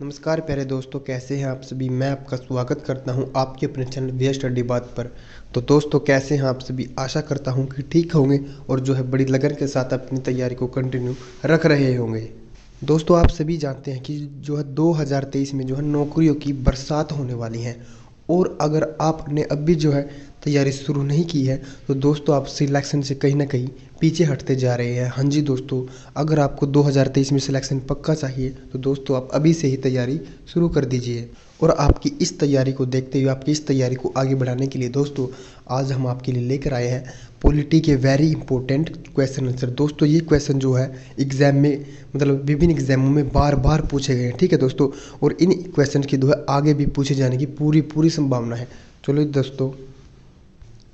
नमस्कार प्यारे दोस्तों, कैसे हैं आप सभी। मैं आपका स्वागत करता हूं आपके अपने चैनल वी स्टडी बात पर। तो दोस्तों कैसे हैं आप सभी, आशा करता हूं कि ठीक होंगे और जो है बड़ी लगन के साथ अपनी तैयारी को कंटिन्यू रख रहे होंगे। दोस्तों आप सभी जानते हैं कि जो है 2023 में जो है नौकरियों की बरसात होने वाली है, और अगर आपने अभी जो है तैयारी शुरू नहीं की है तो दोस्तों आप सिलेक्शन से कहीं ना कहीं पीछे हटते जा रहे हैं। हाँ जी दोस्तों, अगर आपको 2023 में सिलेक्शन पक्का चाहिए तो दोस्तों आप अभी से ही तैयारी शुरू कर दीजिए। और आपकी इस तैयारी को देखते हुए, आपकी इस तैयारी को आगे बढ़ाने के लिए दोस्तों आज हम आपके लिए लेकर आए हैं पॉलिटी के वेरी इंपॉर्टेंट क्वेश्चन आंसर। दोस्तों ये क्वेश्चन जो है एग्जाम में, मतलब विभिन्न एग्जामों में बार बार पूछे गए हैं, ठीक है दोस्तों। और इन क्वेश्चन की जो है आगे भी पूछे जाने की पूरी संभावना है। चलो दोस्तों,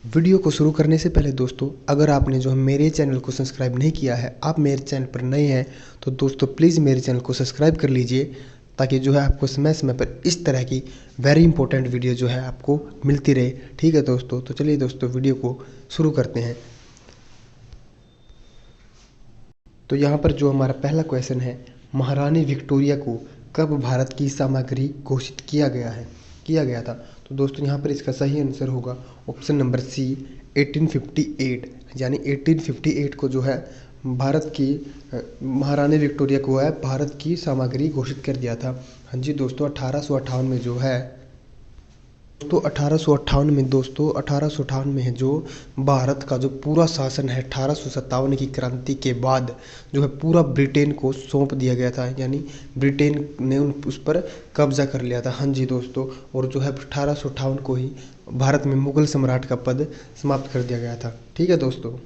वीडियो को शुरू करने से पहले दोस्तों अगर आपने जो है मेरे चैनल को सब्सक्राइब नहीं किया है, आप मेरे चैनल पर नए हैं, तो दोस्तों प्लीज़ मेरे चैनल को सब्सक्राइब कर लीजिए, ताकि जो है आपको समय समय पर इस तरह की वेरी इंपॉर्टेंट वीडियो जो है आपको मिलती रहे। ठीक है दोस्तों, तो चलिए दोस्तों वीडियो को शुरू करते हैं। तो यहाँ पर जो हमारा पहला क्वेश्चन है, महारानी विक्टोरिया को कब भारत की सामग्री घोषित किया गया था। तो दोस्तों यहाँ पर इसका सही आंसर होगा ऑप्शन नंबर सी 1858। यानी 1858 को जो है भारत की महारानी विक्टोरिया को है भारत की सामग्री घोषित कर दिया था। हाँ जी दोस्तों, 1858 में जो है तो 1858 में है जो भारत का जो पूरा शासन है 1857 की क्रांति के बाद जो है पूरा ब्रिटेन को सौंप दिया गया था। यानी ब्रिटेन ने उस पर कब्जा कर लिया था। हाँ जी दोस्तों, और जो है 1858 को ही भारत में मुगल सम्राट का पद समाप्त कर दिया गया था। ठीक है दोस्तों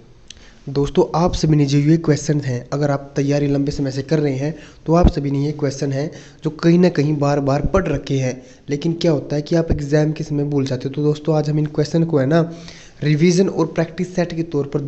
आप सभी ने जो ये क्वेश्चन हैं, अगर आप तैयारी लंबे समय से कर रहे हैं तो आप सभी ने ये क्वेश्चन हैं जो कहीं ना कहीं बार बार पढ़ रखे हैं, लेकिन क्या होता है कि आप एग्जाम के समय भूल जाते हो। तो दोस्तों आज हम इन क्वेश्चन को है ना रिवीजन और प्रैक्टिस सेट के तौर पर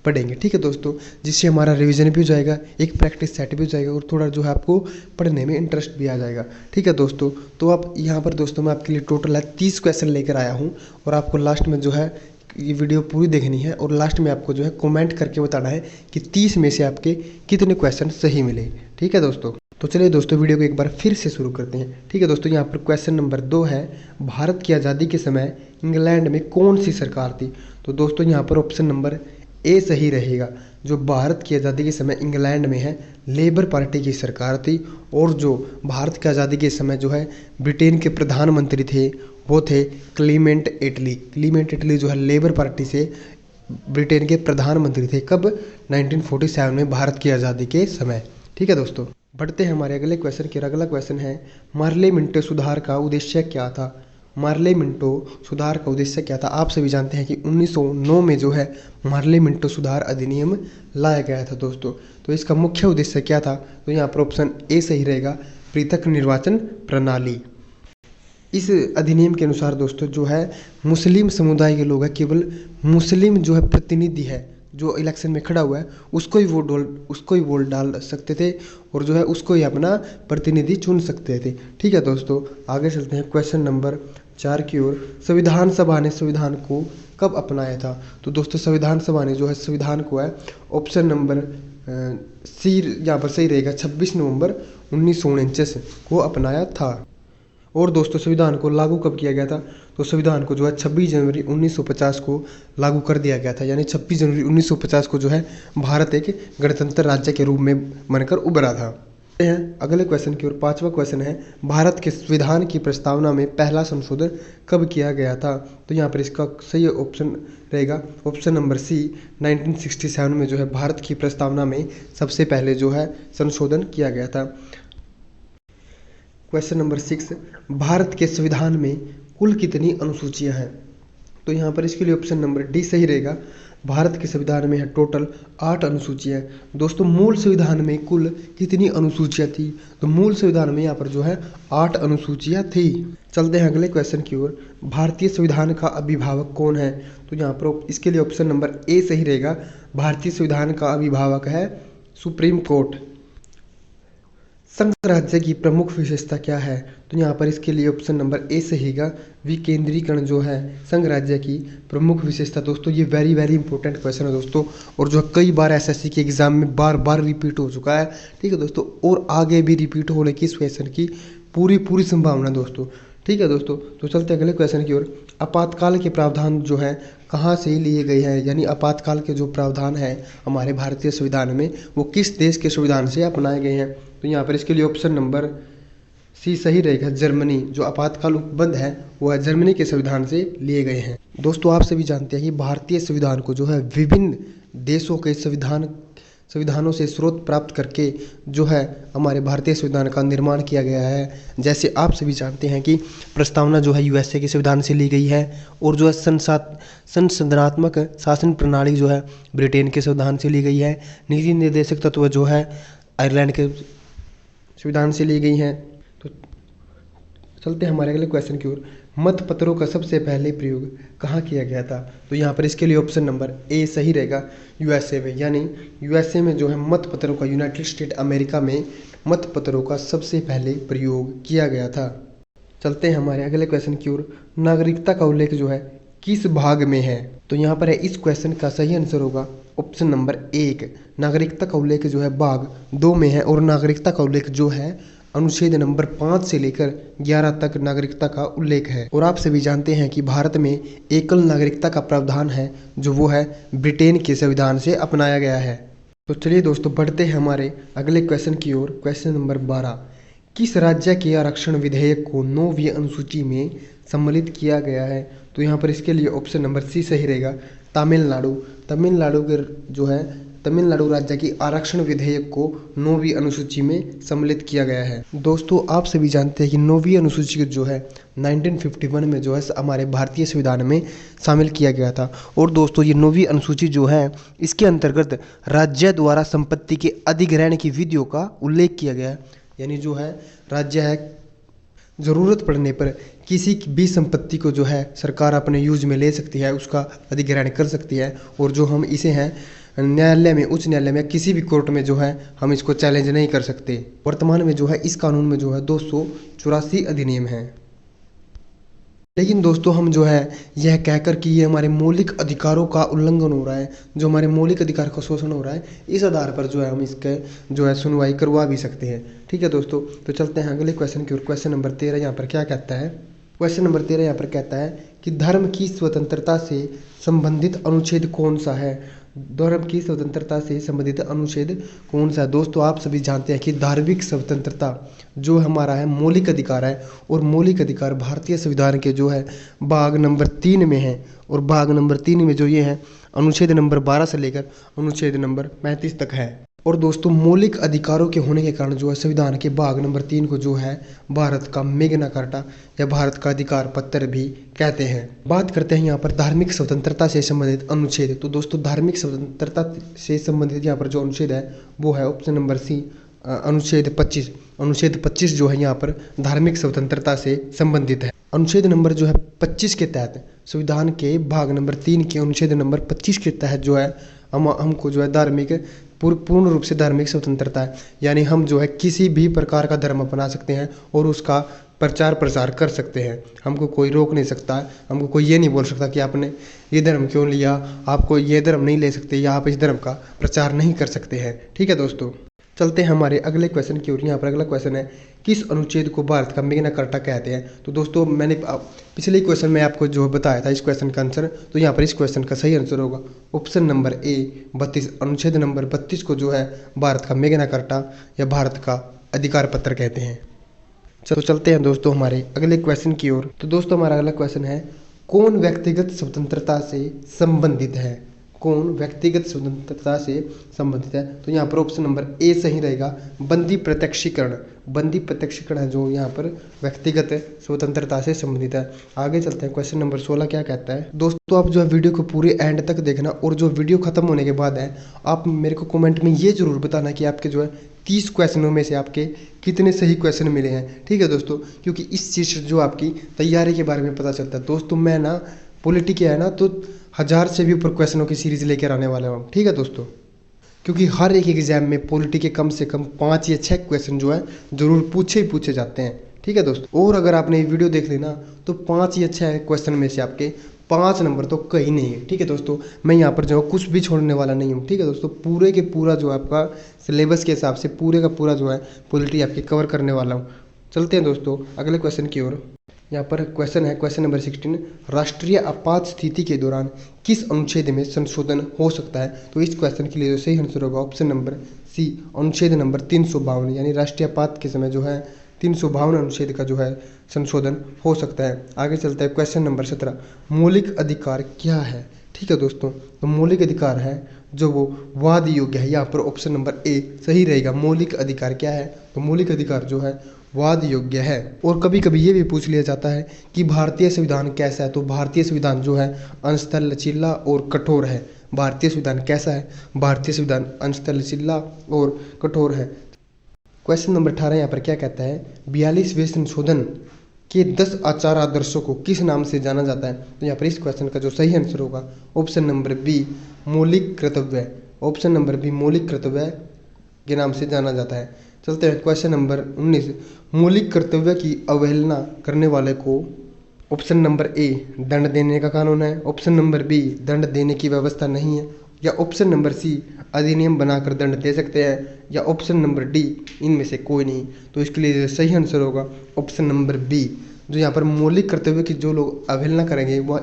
पढ़ेंगे। ठीक है दोस्तों, जिससे हमारा रिवीजन भी हो जाएगा, एक प्रैक्टिस सेट भी हो जाएगा, और थोड़ा जो है आपको पढ़ने में इंटरेस्ट भी आ जाएगा। ठीक है दोस्तों, तो आप यहाँ पर दोस्तों मैं आपके लिए टोटल है 30 क्वेश्चन लेकर आया हूँ, और आपको लास्ट में जो है ये वीडियो पूरी देखनी है, और लास्ट में आपको जो है कमेंट करके बताना है कि 30 में से आपके कितने क्वेश्चन सही मिले। ठीक है दोस्तों, तो चलिए दोस्तों वीडियो को एक बार फिर से शुरू करते हैं। ठीक है दोस्तों, यहाँ पर क्वेश्चन नंबर 2 है, भारत की आज़ादी के समय इंग्लैंड में कौन सी सरकार थी। तो दोस्तों यहाँ पर ऑप्शन नंबर ए सही रहेगा। जो भारत की आज़ादी के समय इंग्लैंड में है लेबर पार्टी की सरकार थी, और जो भारत की आज़ादी के समय जो है ब्रिटेन के प्रधानमंत्री थे वो थे क्लीमेंट एटली। क्लीमेंट एटली जो है लेबर पार्टी से ब्रिटेन के प्रधानमंत्री थे। कब? 1947 में, भारत की आज़ादी के समय। ठीक है दोस्तों, बढ़ते हैं हमारे अगले क्वेश्चन की। अगला क्वेश्चन है, मार्ले मिंटो सुधार का उद्देश्य क्या था। मार्ले मिंटो सुधार का उद्देश्य क्या था। आप सभी जानते हैं कि 1909 में जो है मार्ले मिंटो सुधार अधिनियम लाया गया था दोस्तों। तो इसका मुख्य उद्देश्य क्या था। तो यहाँ पर ऑप्शन ए सही रहेगा, पृथक निर्वाचन प्रणाली। इस अधिनियम के अनुसार दोस्तों जो है मुस्लिम समुदाय के लोग हैं, केवल मुस्लिम जो है प्रतिनिधि है जो इलेक्शन में खड़ा हुआ है उसको ही वोट डाल सकते थे, और जो है उसको ही अपना प्रतिनिधि चुन सकते थे। ठीक है दोस्तों, आगे चलते हैं क्वेश्चन नंबर 4 की ओर। संविधान सभा ने संविधान को कब अपनाया था। तो दोस्तों संविधान सभा ने जो है संविधान को है ऑप्शन नंबर सी यहाँ पर सही रहेगा, 26 नवंबर 1949 को अपनाया था। और दोस्तों संविधान को लागू कब किया गया था। तो संविधान को जो है 26 जनवरी 1950 को लागू कर दिया गया था। यानी 26 जनवरी 1950 को जो है भारत एक गणतंत्र राज्य के रूप में बनकर उभरा था। अगले क्वेश्चन की ओर। 5वां क्वेश्चन है, भारत के संविधान की प्रस्तावना में पहला संशोधन कब किया गया था। तो यहाँ पर इसका सही ऑप्शन रहेगा ऑप्शन नंबर सी 1967 में जो है भारत की प्रस्तावना में सबसे पहले जो है संशोधन किया गया था। क्वेश्चन नंबर 6, भारत के संविधान में कुल कितनी अनुसूचियां हैं। तो यहाँ पर इसके लिए ऑप्शन नंबर डी सही रहेगा। भारत के संविधान में है टोटल 8 अनुसूचियां। दोस्तों मूल संविधान में कुल कितनी अनुसूचियां थी। तो मूल संविधान में यहाँ पर जो है 8 अनुसूचियां थी। चलते हैं अगले क्वेश्चन की ओर। भारतीय संविधान का अभिभावक कौन है। तो यहाँ पर इसके लिए ऑप्शन नंबर ए सही रहेगा। भारतीय संविधान का अभिभावक है सुप्रीम कोर्ट। संघ राज्य की प्रमुख विशेषता क्या है? तो यहाँ पर इसके लिए ऑप्शन नंबर ए सहीगा, विकेंद्रीकरण जो है संघ राज्य की प्रमुख विशेषता। दोस्तों ये वेरी वेरी इंपॉर्टेंट क्वेश्चन है दोस्तों, और जो कई बार एसएससी के एग्जाम में बार बार रिपीट हो चुका है। ठीक है दोस्तों, और आगे भी रिपीट होने की इस क्वेश्चन की पूरी पूरी संभावना दोस्तों। ठीक है दोस्तों, तो चलते हैं अगले क्वेश्चन की ओर। आपातकाल के प्रावधान जो है कहाँ से लिए गए हैं, यानी आपातकाल के जो प्रावधान है हमारे भारतीय संविधान में वो किस देश के संविधान से अपनाए गए हैं? तो यहाँ पर इसके लिए ऑप्शन नंबर सी सही रहेगा, जर्मनी। जो आपातकाल उपबंध है वो है जर्मनी के संविधान से लिए गए हैं। दोस्तों आप सभी जानते हैं कि भारतीय संविधान को जो है विभिन्न देशों के संविधानों से स्रोत प्राप्त करके जो है हमारे भारतीय संविधान का निर्माण किया गया है। जैसे आप सभी जानते हैं कि प्रस्तावना जो है यूएसए के संविधान से ली गई है, और जो है संसदनात्मक शासन प्रणाली जो है ब्रिटेन के संविधान से ली गई है। नीति निर्देशक तत्व जो है आयरलैंड के संविधान से ली गई हैं। तो चलते हैं हमारे अगले क्वेश्चन की ओर। मत पत्रों का सबसे पहले प्रयोग कहाँ किया गया था? तो यहाँ पर इसके लिए ऑप्शन नंबर ए सही रहेगा, यूएसए में। यानी यूएसए में जो है मत पत्रों का, यूनाइटेड स्टेट अमेरिका में मत पत्रों का सबसे पहले प्रयोग किया गया था। चलते हैं हमारे अगले क्वेश्चन की ओर। नागरिकता का उल्लेख जो है किस भाग में है? तो यहाँ पर है इस क्वेश्चन का सही आंसर होगा ऑप्शन नंबर 1। नागरिकता का उल्लेख जो है भाग 2 में है, और नागरिकता का उल्लेख जो है अनुच्छेद नंबर 5 से लेकर 11 तक नागरिकता का उल्लेख है। और आप सभी जानते हैं कि भारत में एकल नागरिकता का प्रावधान है जो वो है ब्रिटेन के संविधान से अपनाया गया है। तो चलिए दोस्तों बढ़ते हैं हमारे अगले क्वेश्चन की ओर। Question number 12। किस राज्य के आरक्षण विधेयक को 9वीं अनुसूची में सम्मिलित किया गया है? तो यहाँ पर इसके लिए ऑप्शन नंबर सी सही रहेगा, तमिलनाडु। तमिलनाडु के जो है तमिलनाडु राज्य की आरक्षण विधेयक को 9वीं अनुसूची में सम्मिलित किया गया है। दोस्तों आप सभी जानते हैं कि 9वीं अनुसूची जो है 1951 में जो है हमारे भारतीय संविधान में शामिल किया गया था। और दोस्तों ये 9वीं अनुसूची जो है इसके अंतर्गत राज्य द्वारा संपत्ति के अधिग्रहण की विधियों का उल्लेख किया गया है। यानी जो है राज्य है ज़रूरत पड़ने पर किसी भी संपत्ति को जो है सरकार अपने यूज में ले सकती है, उसका अधिग्रहण कर सकती है, और जो हम इसे हैं न्यायालय में, उच्च न्यायालय में, किसी भी कोर्ट में जो है हम इसको चैलेंज नहीं कर सकते। वर्तमान में जो है इस कानून में जो है 284 अधिनियम हैं। लेकिन दोस्तों हम जो है यह कहकर कि ये हमारे मौलिक अधिकारों का उल्लंघन हो रहा है, जो हमारे मौलिक अधिकार का शोषण हो रहा है, इस आधार पर जो है हम इसके जो है सुनवाई करवा भी सकते हैं। ठीक है दोस्तों, तो चलते हैं अगले क्वेश्चन की ओर। क्वेश्चन नंबर 13 यहाँ पर क्या कहता है? क्वेश्चन नंबर 13 यहाँ पर कहता है कि धर्म की स्वतंत्रता से संबंधित अनुच्छेद कौन सा है? धर्म की स्वतंत्रता से संबंधित अनुच्छेद कौन सा है? दोस्तों आप सभी जानते हैं कि धार्मिक स्वतंत्रता जो हमारा है मौलिक अधिकार है, और मौलिक अधिकार भारतीय संविधान के जो है भाग नंबर 3 में है, और भाग नंबर 3 में जो ये है अनुच्छेद नंबर 12 से लेकर अनुच्छेद नंबर 35 तक है। और दोस्तों मौलिक अधिकारों के होने के कारण जो है संविधान के भाग नंबर 3 को जो है भारत का मैग्ना कार्टा या भारत का अधिकार पत्र भी कहते हैं। बात करते हैं यहाँ पर धार्मिक स्वतंत्रता से संबंधित अनुच्छेद। तो दोस्तों धार्मिक स्वतंत्रता से संबंधित यहाँ पर जो अनुच्छेद है वो है ऑप्शन नंबर सी, अनुच्छेद 25। अनुच्छेद 25 जो है यहाँ पर धार्मिक स्वतंत्रता से संबंधित है। अनुच्छेद नंबर जो है 25 के तहत संविधान के भाग नंबर 3 के अनुच्छेद नंबर 25 के तहत जो है हमको जो है धार्मिक पूर्ण रूप से धार्मिक स्वतंत्रता है। यानी हम जो है किसी भी प्रकार का धर्म अपना सकते हैं और उसका प्रचार प्रसार कर सकते हैं, हमको कोई रोक नहीं सकता। हमको कोई ये नहीं बोल सकता कि आपने ये धर्म क्यों लिया, आपको ये धर्म नहीं ले सकते, या आप इस धर्म का प्रचार नहीं कर सकते हैं। ठीक है दोस्तों, चलते हैं हमारे अगले क्वेश्चन की ओर। यहाँ पर अगला क्वेश्चन है किस अनुच्छेद को भारत का मैग्ना कार्टा कहते हैं? तो दोस्तों मैंने पिछले क्वेश्चन में आपको जो बताया था इस क्वेश्चन का आंसर, तो यहाँ पर इस क्वेश्चन का सही आंसर होगा ऑप्शन नंबर ए 32। अनुच्छेद नंबर 32 को जो है भारत का मैग्ना कार्टा या भारत का अधिकार पत्र कहते हैं। तो चलते हैं दोस्तों हमारे अगले क्वेश्चन की ओर। तो दोस्तों हमारा अगला क्वेश्चन है कौन व्यक्तिगत स्वतंत्रता से संबंधित है? कौन व्यक्तिगत स्वतंत्रता से संबंधित है? तो यहाँ पर ऑप्शन नंबर ए सही रहेगा, बंदी प्रत्यक्षीकरण। बंदी प्रत्यक्षीकरण है जो यहाँ पर व्यक्तिगत स्वतंत्रता से संबंधित है। आगे चलते हैं, क्वेश्चन नंबर 16 क्या कहता है? दोस्तों आप जो है वीडियो को पूरे एंड तक देखना, और जो वीडियो खत्म होने के बाद है आप मेरे को कमेंट में ये जरूर बताना कि आपके जो है 30 क्वेश्चनों में से आपके कितने सही क्वेश्चन मिले हैं। ठीक है दोस्तों, क्योंकि इस चीज़ से जो आपकी तैयारी के बारे में पता चलता है। दोस्तों मैं ना पॉलिटी के है ना तो 1000 से भी ऊपर क्वेश्चनों की सीरीज लेकर आने वाला हूँ। ठीक है दोस्तों, क्योंकि हर एक एग्जाम में पॉलिटी के कम से कम 5 या 6 क्वेश्चन जो है जरूर पूछे ही पूछे जाते हैं। ठीक है दोस्तों, और अगर आपने ये वीडियो देख ली ना तो 5 या 6 क्वेश्चन में से आपके 5 नंबर तो कहीं नहीं है। ठीक है दोस्तों, मैं यहाँ पर जो है कुछ भी छोड़ने वाला नहीं हूँ। ठीक है दोस्तों, पूरे के पूरा जो आपका सिलेबस के हिसाब से पूरे का पूरा जो है पॉलिटी आपकी कवर करने वाला हूँ। चलते हैं दोस्तों अगले क्वेश्चन की ओर। यहाँ पर क्वेश्चन है, क्वेश्चन नंबर 16, राष्ट्रीय आपात स्थिति के दौरान किस अनुच्छेद में संशोधन हो सकता है? तो इस क्वेश्चन के लिए जो सही आंसर होगा ऑप्शन नंबर सी, अनुच्छेद नंबर 352, यानी राष्ट्रीय आपात के समय जो है 352 अनुच्छेद का जो है संशोधन हो सकता है। आगे चलता है क्वेश्चन नंबर 17, मौलिक अधिकार क्या है? ठीक है दोस्तों, तो मौलिक अधिकार है जो वो वाद योग्य है। यहाँ पर ऑप्शन नंबर ए सही रहेगा। मौलिक अधिकार क्या है? तो मौलिक अधिकार जो है वाद योग्य है। और कभी कभी ये भी पूछ लिया जाता है कि भारतीय संविधान कैसा है? तो भारतीय संविधान जो है अंशतः लचीला और कठोर है। भारतीय संविधान कैसा है? भारतीय संविधान अंशतः लचीला और कठोर है। क्वेश्चन नंबर 18 यहाँ पर क्या कहता है, 42वें संशोधन के 10 आचार आदर्शों को किस नाम से जाना जाता है? तो यहाँ पर इस क्वेश्चन का जो सही आंसर होगा ऑप्शन नंबर बी, मौलिक कर्तव्य। ऑप्शन नंबर बी, मौलिक कर्तव्य के नाम से जाना जाता है। चलते हैं क्वेश्चन नंबर 19, मौलिक कर्तव्य की अवहेलना करने वाले को ऑप्शन नंबर ए दंड देने का कानून है, ऑप्शन नंबर बी दंड देने की व्यवस्था नहीं है, या ऑप्शन नंबर सी अधिनियम बनाकर दंड दे सकते हैं, या ऑप्शन नंबर डी इनमें से कोई नहीं। तो इसके लिए सही आंसर होगा ऑप्शन नंबर बी। जो यहाँ पर मौलिक कर्तव्य की जो लोग अवहेलना करेंगे वह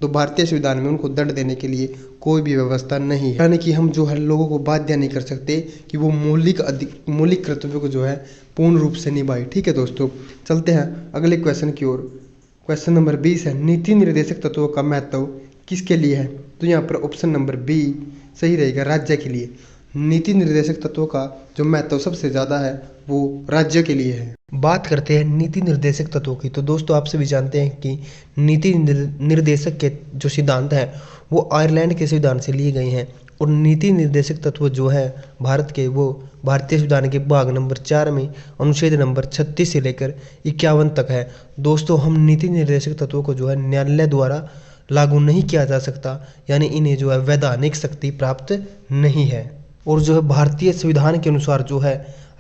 तो भारतीय संविधान में उनको दंड देने के लिए कोई भी व्यवस्था नहीं है। यानी कि हम जो है लोगों को बाध्य नहीं कर सकते कि वो मौलिक कर्तव्य को जो है पूर्ण रूप से निभाए। ठीक है दोस्तों, चलते हैं अगले क्वेश्चन की ओर। क्वेश्चन नंबर 20 है, नीति निर्देशक तत्वों का महत्व किसके लिए है? तो यहाँ पर ऑप्शन नंबर बी सही रहेगा, राज्य के लिए। नीति निर्देशक तत्वों का जो महत्व सबसे ज़्यादा है वो राज्य के लिए है। बात करते हैं नीति निर्देशक तत्वों की। तो दोस्तों आप सभी जानते हैं कि नीति निर्देशक के जो सिद्धांत हैं वो आयरलैंड के संविधान से लिए गए हैं, और नीति निर्देशक तत्व जो है भारत के वो भारतीय संविधान के भाग नंबर 4 में अनुच्छेद नंबर 36 से लेकर 51 तक है। दोस्तों हम नीति निर्देशक तत्वों को जो है न्यायालय द्वारा लागू नहीं किया जा सकता, यानी इन्हें जो है वैधानिक शक्ति प्राप्त नहीं है। और जो है भारतीय संविधान के अनुसार जो है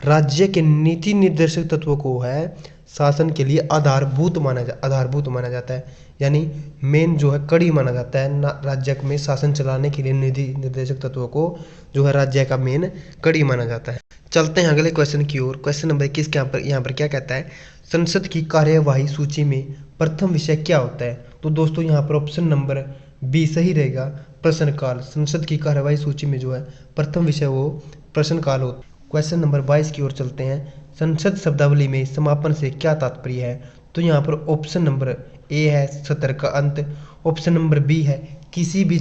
राज्य के नीति निर्देशक तत्वों को है शासन के लिए आधारभूत माना जाता है, यानी मेन जो है कड़ी माना जाता है राज्य में शासन चलाने के लिए। नीति निर्देशक तत्वों को जो है राज्य का मेन कड़ी माना जाता है। चलते हैं अगले क्वेश्चन की ओर। क्वेश्चन नंबर 21 के यहाँ पर क्या कहता है, संसद की कार्यवाही सूची में प्रथम विषय क्या होता है? तो दोस्तों यहाँ पर ऑप्शन नंबर बी सही रहेगा, प्रश्नकाल। संसद की कार्यवाही सूची में जो है प्रथम विषय वो प्रश्नकाल होता है। क्वेश्चन नंबर 22 की ओर चलते हैं, संसद शब्दावली में समापन से क्या तात्पर्य है? तो यहाँ पर ऑप्शन नंबर ए है सत्र का अंत, ऑप्शन नंबर बी है किसी भी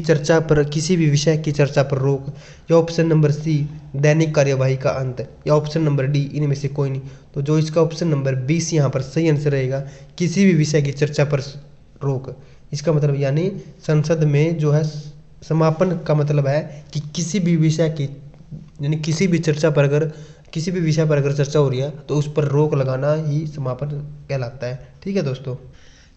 विषय की चर्चा पर रोक, या ऑप्शन नंबर सी दैनिक कार्यवाही का अंत, या ऑप्शन नंबर डी इनमें से कोई नहीं। तो जो इसका ऑप्शन नंबर 20 यहाँ पर सही आंसर रहेगा, किसी भी विषय की चर्चा पर रोक। इसका मतलब यानी संसद में जो है समापन का मतलब है कि किसी भी विषय की यानी किसी भी विषय पर अगर चर्चा हो रही है तो उस पर रोक लगाना ही समापन कहलाता है। ठीक है दोस्तों,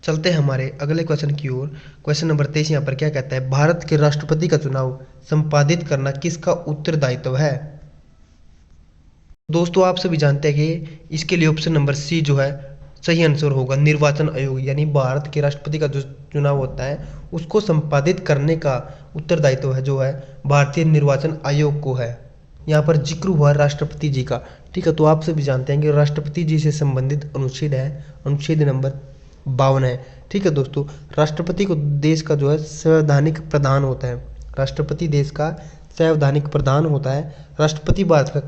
चलते हैं हमारे अगले क्वेश्चन की ओर। क्वेश्चन नंबर 23 यहाँ पर क्या कहता है, भारत के राष्ट्रपति का चुनाव संपादित करना किसका उत्तरदायित्व है? दोस्तों आप सभी जानते हैं कि इसके लिए ऑप्शन नंबर सी जो है सही आंसर होगा, निर्वाचन आयोग। यानी भारत के राष्ट्रपति का जो चुनाव होता है उसको संपादित करने का उत्तरदायित्व है जो है भारतीय निर्वाचन आयोग को है। यहाँ पर जिक्र हुआ राष्ट्रपति जी का। ठीक है, तो आप सभी जानते हैं कि राष्ट्रपति जी से संबंधित अनुच्छेद है अनुच्छेद नंबर 52 है। ठीक है दोस्तों, राष्ट्रपति को देश का जो है संवैधानिक प्रधान होता है। राष्ट्रपति देश का संवैधानिक प्रधान होता है। राष्ट्रपति भारत का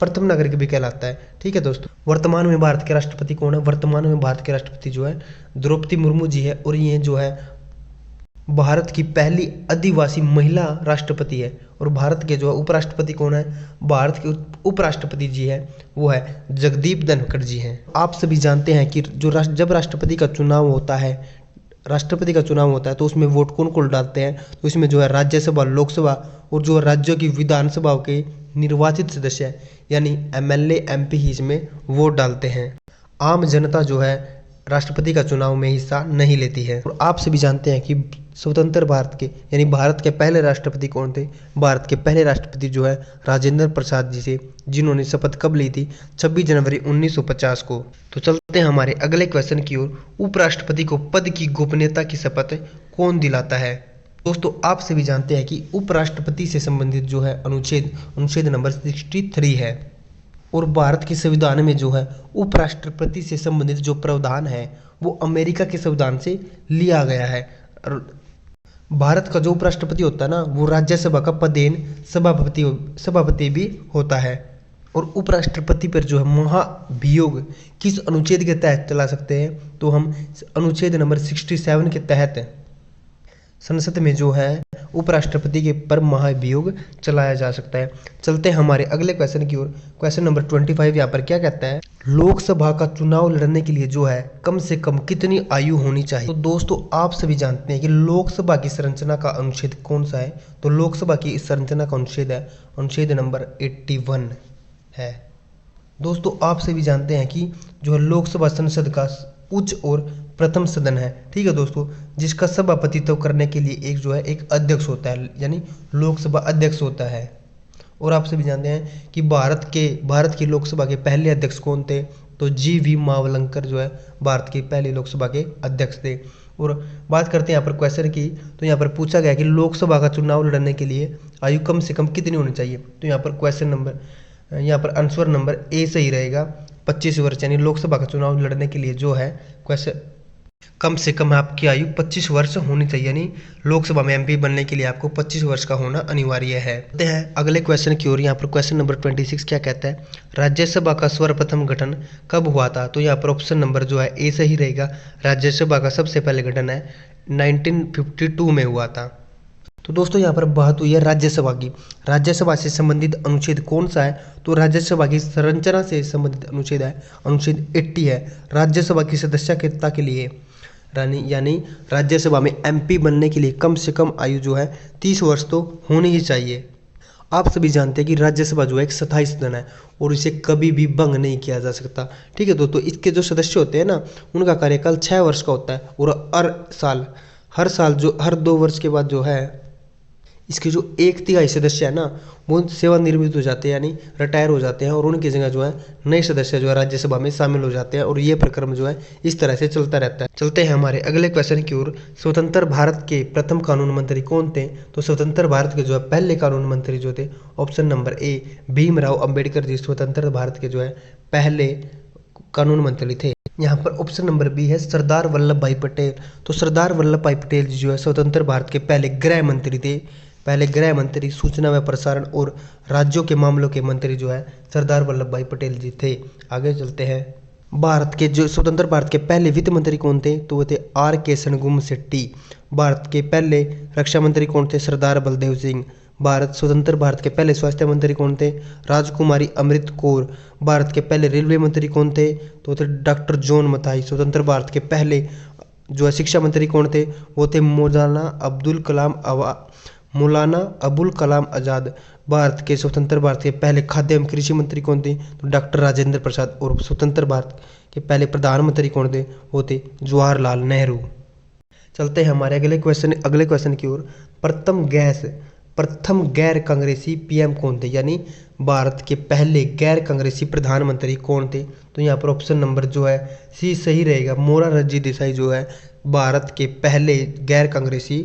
प्रथम नागरिक भी कहलाता है। ठीक है दोस्तों, वर्तमान में भारत के राष्ट्रपति कौन है? वर्तमान में भारत के राष्ट्रपति जो है द्रौपदी मुर्मू जी है, और ये जो है भारत की पहली आदिवासी महिला राष्ट्रपति है। और भारत के जो है उपराष्ट्रपति कौन है? भारत के उपराष्ट्रपति जी है वो है जगदीप धनखड़ जी हैं। आप सभी जानते हैं कि जब राष्ट्रपति का चुनाव होता है तो उसमें वोट कौन कौन डालते हैं? तो इसमें जो है राज्यसभा, लोकसभा और जो राज्यों की विधानसभा के निर्वाचित सदस्य यानी एमएलए एमपी ही इसमें वोट डालते हैं। आम जनता जो है राष्ट्रपति का चुनाव में हिस्सा नहीं लेती है। और आप सभी जानते हैं कि स्वतंत्र भारत के यानी भारत के पहले राष्ट्रपति कौन थे? भारत के पहले राष्ट्रपति जो है राजेंद्र प्रसाद जी थे, जिन्होंने शपथ कब ली थी? 26 जनवरी 1950 को। तो चलते हैं हमारे अगले क्वेश्चन की ओर। उपराष्ट्रपति को पद की गोपनीयता की शपथ कौन दिलाता है? दोस्तों आप सभी जानते हैं कि उपराष्ट्रपति से संबंधित जो है अनुच्छेद नंबर 63 है, और भारत के संविधान में जो है उपराष्ट्रपति से संबंधित जो प्रावधान है वो अमेरिका के संविधान से लिया गया है। भारत का जो उपराष्ट्रपति होता है ना, वो राज्यसभा का पदेन सभापति भी होता है। और उपराष्ट्रपति पर जो है महाभियोग किस अनुच्छेद के तहत चला सकते हैं? तो हम अनुच्छेद नंबर 67 के तहत संसद में जो है उपराष्ट्रपति के पर महाभियोग चलाया जा सकता है। चलते हैं हमारे अगले क्वेश्चन की ओर। क्वेश्चन नंबर 25 यहाँ पर क्या कहता है? लोकसभा का चुनाव लड़ने के लिए जो है कम से कम कितनी आयु होनी चाहिए? तो दोस्तों आप सभी जानते हैं कि लोकसभा की संरचना का अनुच्छेद कौन सा है? तो लोकसभा की इस संरचना का अनुच्छेद है अनुच्छेद नंबर 81 है। दोस्तों आप सभी जानते हैं कि जो है लोकसभा संसद का उच्च और प्रथम सदन है, ठीक है दोस्तों, जिसका सभापतित्व करने के लिए एक जो है एक अध्यक्ष होता है, यानी लोकसभा अध्यक्ष होता है। और आप सभी जानते हैं कि भारत की लोकसभा के पहले अध्यक्ष कौन थे? तो GV मावलंकर जो है भारत के पहले लोकसभा के अध्यक्ष थे। और बात करते हैं यहाँ पर क्वेश्चन की, तो यहाँ पर पूछा गया कि लोकसभा का चुनाव लड़ने के लिए आयु कम से कम कितनी होनी चाहिए? तो यहाँ पर आंसर नंबर ए सही रहेगा, 25 वर्ष, यानी लोकसभा का चुनाव लड़ने के लिए जो है क्वेश्चन कम से कम आपकी आयु 25 वर्ष होनी चाहिए, यानी लोकसभा में MP बनने के लिए आपको 25 वर्ष का होना अनिवार्य है। देखते हैं अगले क्वेश्चन की ओर। यहाँ पर क्वेश्चन नंबर 26 क्या कहता है? राज्यसभा का सर्वप्रथम गठन कब हुआ था? तो यहाँ पर ऑप्शन नंबर जो है ए सही रहेगा। राज्यसभा का सबसे पहले गठन है 1952 में हुआ था। तो दोस्तों यहाँ पर बात हुई है राज्यसभा की। राज्यसभा से संबंधित अनुच्छेद कौन सा है? तो राज्यसभा की संरचना से संबंधित अनुच्छेद है अनुच्छेद 80 है। राज्यसभा की सदस्यता के लिए यानी राज्यसभा में MP बनने के लिए कम से कम आयु जो है 30 वर्ष तो होनी ही चाहिए। आप सभी जानते हैं कि राज्यसभा जो है एक स्थायी सदन है और इसे कभी भी भंग नहीं किया जा सकता, ठीक है दोस्तों। इसके जो सदस्य होते हैं ना, उनका कार्यकाल 6 वर्ष का होता है, और हर 2 वर्ष के बाद जो है इसके जो 1/3 सदस्य है ना, वो सेवानिवृत्त हो जाते हैं, यानी रिटायर हो जाते हैं, और उनकी जगह जो है नए सदस्य जो है राज्यसभा में शामिल हो जाते हैं, और ये प्रक्रम जो है इस तरह से चलता रहता है। चलते हैं हमारे अगले क्वेश्चन की ओर। स्वतंत्र भारत के प्रथम कानून मंत्री कौन थे? तो स्वतंत्र भारत के जो है पहले कानून मंत्री जो थे, option number A Bhimrao Ambedkar ji स्वतंत्र भारत के जो है पहले कानून मंत्री थे। यहाँ पर ऑप्शन नंबर बी है सरदार वल्लभ भाई पटेल। तो सरदार वल्लभ भाई पटेल जी जो है स्वतंत्र भारत के पहले गृह मंत्री थे। पहले गृह मंत्री, सूचना व प्रसारण और राज्यों के मामलों के मंत्री जो है सरदार वल्लभ भाई पटेल जी थे। आगे चलते हैं। स्वतंत्र भारत के पहले वित्त मंत्री कौन थे? तो वो थे R.K. शनमुगम शेट्टी। भारत के पहले रक्षा मंत्री कौन थे? सरदार बलदेव सिंह। स्वतंत्र भारत के पहले स्वास्थ्य मंत्री कौन थे? राजकुमारी अमृत कौर। भारत के पहले रेलवे मंत्री कौन थे? तो थे डॉक्टर जॉन मथाई। स्वतंत्र भारत के पहले जो है शिक्षा मंत्री कौन थे? वो थे मौलाना अबुल कलाम आज़ाद। भारत के स्वतंत्र भारत के पहले खाद्य एवं कृषि मंत्री कौन थे? तो डॉक्टर राजेंद्र प्रसाद। और स्वतंत्र भारत के पहले प्रधानमंत्री कौन थे? वो थे जवाहरलाल नेहरू। चलते हैं हमारे अगले क्वेश्चन की ओर। प्रथम गैर कांग्रेसी PM कौन थे? यानी भारत के पहले गैर कांग्रेसी प्रधानमंत्री कौन थे? तो यहाँ पर ऑप्शन नंबर जो है सी सही रहेगा। मोरारजी देसाई जो है भारत के पहले गैर कांग्रेसी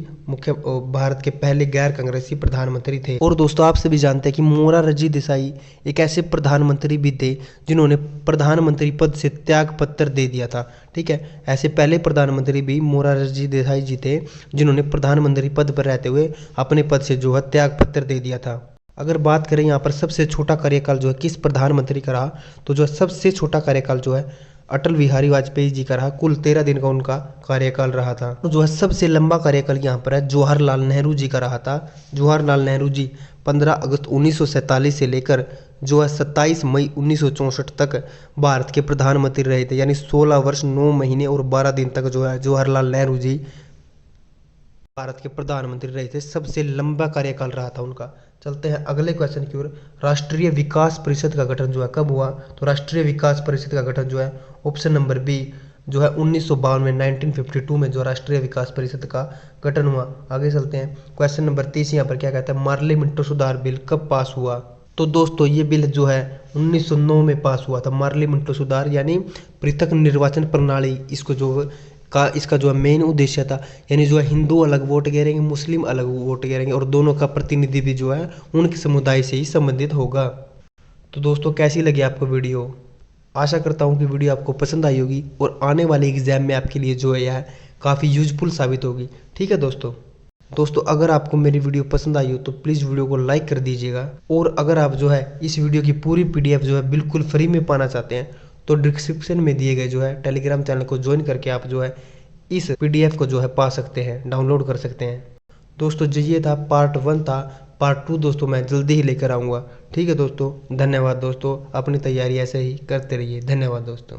प्रधानमंत्री थे। और दोस्तों आप सभी जानते हैं कि मोरारजी देसाई एक ऐसे प्रधानमंत्री भी थे जिन्होंने प्रधानमंत्री पद से त्याग पत्र दे दिया था, ठीक है। ऐसे पहले प्रधानमंत्री भी मोरारजी देसाई जी थे जिन्होंने प्रधानमंत्री पद पर रहते हुए अपने पद से जो है त्याग पत्र दे दिया था। अगर बात करें यहाँ पर सबसे छोटा कार्यकाल जो है किस प्रधानमंत्री का रहा, तो जो सबसे छोटा कार्यकाल जो है अटल बिहारी वाजपेयी जी का रहा। कुल 13 दिन का उनका कार्यकाल रहा था। तो जो है सबसे लंबा कार्यकाल यहाँ पर है जवाहरलाल नेहरू जी का रहा था। जवाहरलाल नेहरू जी 15 अगस्त 1947 से लेकर जो है 27 मई 1964 तक भारत के प्रधानमंत्री रहे थे, यानी 16 वर्ष 9 महीने और 12 दिन तक जो है जवाहरलाल नेहरू जी भारत के प्रधानमंत्री रहे थे। सबसे लंबा कार्यकाल रहा था उनका। चलते हैं अगले क्वेश्चन की ओर। राष्ट्रीय विकास परिषद का गठन जो है कब हुआ? तो राष्ट्रीय विकास परिषद का गठन जो है ऑप्शन नंबर बी जो है 1952 में 1952 में जो राष्ट्रीय विकास परिषद का गठन हुआ। आगे चलते हैं। क्वेश्चन नंबर 30 यहाँ पर क्या कहता है, मार्ले मिंटो सुधार बिल कब पास हुआ। तो दोस्तों ये बिल जो है 1909 में पास हुआ था। मार्ले मिंटो सुधार यानी पृथक निर्वाचन प्रणाली, इसका जो है मेन उद्देश्य था, यानी जो है हिंदू अलग वोट गिरेंगे, मुस्लिम अलग वोट गिरेंगे और दोनों का प्रतिनिधि भी जो है उनके समुदाय से ही संबंधित होगा। तो दोस्तों कैसी लगी आपको वीडियो। आशा करता हूँ कि वीडियो आपको पसंद आई होगी और आने वाले एग्जाम में आपके लिए जो है यह काफ़ी यूजफुल साबित होगी। ठीक है दोस्तों अगर आपको मेरी वीडियो पसंद आई हो तो प्लीज़ वीडियो को लाइक कर दीजिएगा। और अगर आप जो है इस वीडियो की पूरी PDF जो है बिल्कुल फ्री में पाना चाहते हैं तो डिस्क्रिप्शन में दिए गए जो है टेलीग्राम चैनल को ज्वाइन करके आप जो है इस PDF को जो है पा सकते हैं, डाउनलोड कर सकते हैं। दोस्तों ये था पार्ट 1 था। पार्ट 2 दोस्तों मैं जल्दी ही लेकर आऊँगा। ठीक है दोस्तों, धन्यवाद दोस्तों, अपनी तैयारी ऐसे ही करते रहिए। धन्यवाद दोस्तों।